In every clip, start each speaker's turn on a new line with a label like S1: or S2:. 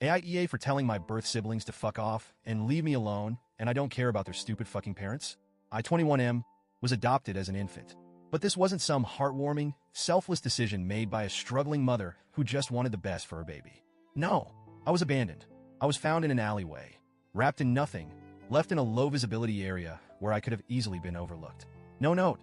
S1: AITA for telling my birth siblings to fuck off and leave me alone, and I don't care about their stupid fucking parents. I, 21M, was adopted as an infant. But this wasn't some heartwarming, selfless decision made by a struggling mother who just wanted the best for her baby. No, I was abandoned. I was found in an alleyway, wrapped in nothing, left in a low-visibility area where I could have easily been overlooked. No note,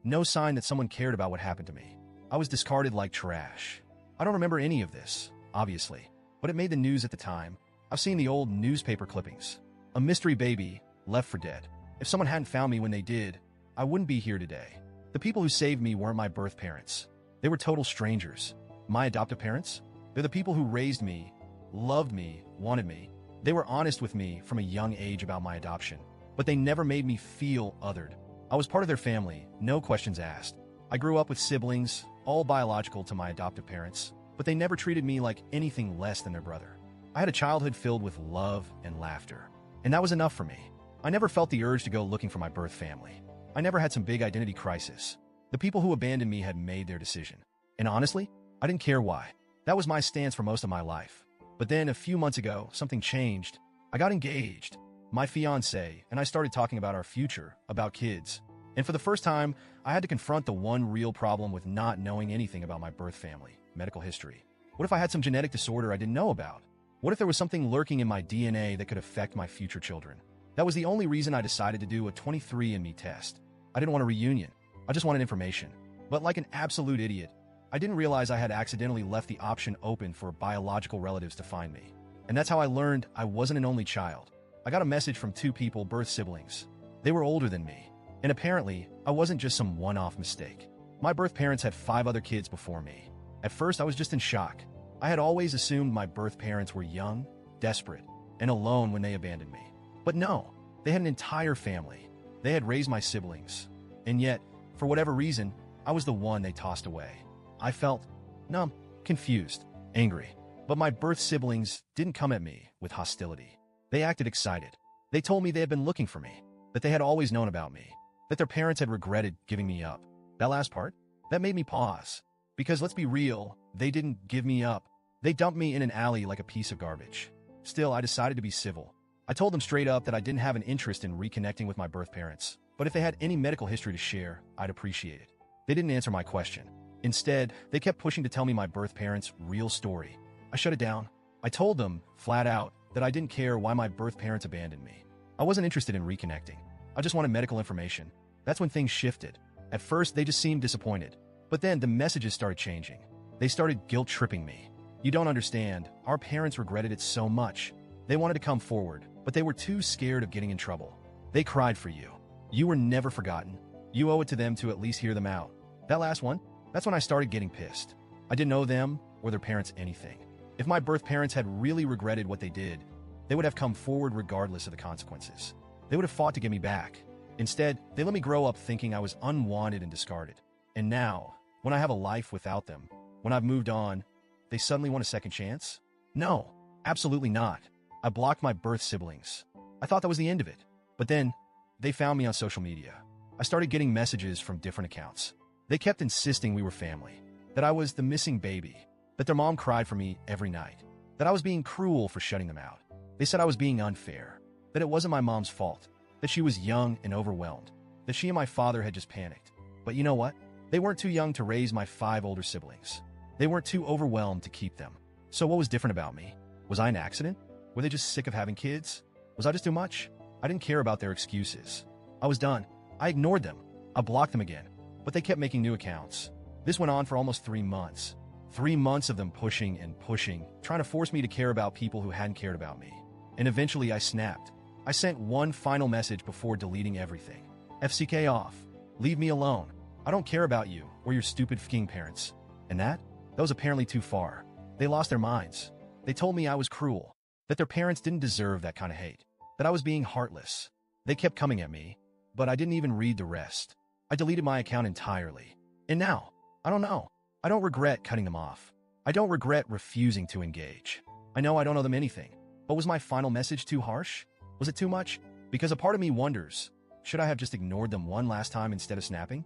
S1: no sign that someone cared about what happened to me. I was discarded like trash. I don't remember any of this, obviously, but it made the news at the time. I've seen the old newspaper clippings. A mystery baby, left for dead. If someone hadn't found me when they did, I wouldn't be here today. The people who saved me weren't my birth parents. They were total strangers. My adoptive parents? They're the people who raised me, loved me, wanted me. They were honest with me from a young age about my adoption, but they never made me feel othered. I was part of their family, no questions asked. I grew up with siblings, all biological to my adoptive parents, but they never treated me like anything less than their brother. I had a childhood filled with love and laughter, and that was enough for me. I never felt the urge to go looking for my birth family. I never had some big identity crisis. The people who abandoned me had made their decision. And honestly, I didn't care why. That was my stance for most of my life. But then a few months ago, something changed. I got engaged, my fiancé, and I started talking about our future, about kids. And for the first time, I had to confront the one real problem with not knowing anything about my birth family, medical history. What if I had some genetic disorder I didn't know about? What if there was something lurking in my DNA that could affect my future children? That was the only reason I decided to do a 23andMe test. I didn't want a reunion. I just wanted information. But like an absolute idiot, I didn't realize I had accidentally left the option open for biological relatives to find me. And that's how I learned I wasn't an only child. I got a message from two people, birth siblings. They were older than me. And apparently, I wasn't just some one-off mistake. My birth parents had 5 other kids before me. At first, I was just in shock. I had always assumed my birth parents were young, desperate, and alone when they abandoned me. But no, they had an entire family. They had raised my siblings. And yet, for whatever reason, I was the one they tossed away. I felt numb, confused, angry. But my birth siblings didn't come at me with hostility. They acted excited. They told me they had been looking for me, that they had always known about me, that their parents had regretted giving me up. That last part, that made me pause. Because let's be real, they didn't give me up. They dumped me in an alley like a piece of garbage. Still, I decided to be civil. I told them straight up that I didn't have an interest in reconnecting with my birth parents, but if they had any medical history to share, I'd appreciate it. They didn't answer my question. Instead, they kept pushing to tell me my birth parents' real story. I shut it down. I told them, flat out, that I didn't care why my birth parents abandoned me. I wasn't interested in reconnecting. I just wanted medical information. That's when things shifted. At first, they just seemed disappointed. But then the messages started changing. They started guilt-tripping me. You don't understand. Our parents regretted it so much. They wanted to come forward, but they were too scared of getting in trouble. They cried for you. You were never forgotten. You owe it to them to at least hear them out. That last one, that's when I started getting pissed. I didn't owe them or their parents anything. If my birth parents had really regretted what they did, they would have come forward regardless of the consequences. They would have fought to get me back. Instead, they let me grow up thinking I was unwanted and discarded. And now, when I have a life without them, when I've moved on, they suddenly want a second chance? No, absolutely not. I blocked my birth siblings. I thought that was the end of it. But then, they found me on social media. I started getting messages from different accounts. They kept insisting we were family, that I was the missing baby, that their mom cried for me every night, that I was being cruel for shutting them out. They said I was being unfair, that it wasn't my mom's fault, that she was young and overwhelmed, that she and my father had just panicked. But you know what? They weren't too young to raise my 5 older siblings. They weren't too overwhelmed to keep them. So what was different about me? Was I an accident? Were they just sick of having kids? Was I just too much? I didn't care about their excuses. I was done. I ignored them. I blocked them again. But they kept making new accounts. This went on for almost 3 months. 3 months of them pushing and pushing, trying to force me to care about people who hadn't cared about me. And eventually I snapped. I sent one final message before deleting everything. FCK off. Leave me alone. I don't care about you or your stupid f***ing parents. And that was apparently too far. They lost their minds. They told me I was cruel, that their parents didn't deserve that kind of hate, that I was being heartless. They kept coming at me, but I didn't even read the rest. I deleted my account entirely. And now, I don't know. I don't regret cutting them off. I don't regret refusing to engage. I know I don't owe them anything, but was my final message too harsh? Was it too much? Because a part of me wonders, should I have just ignored them one last time instead of snapping?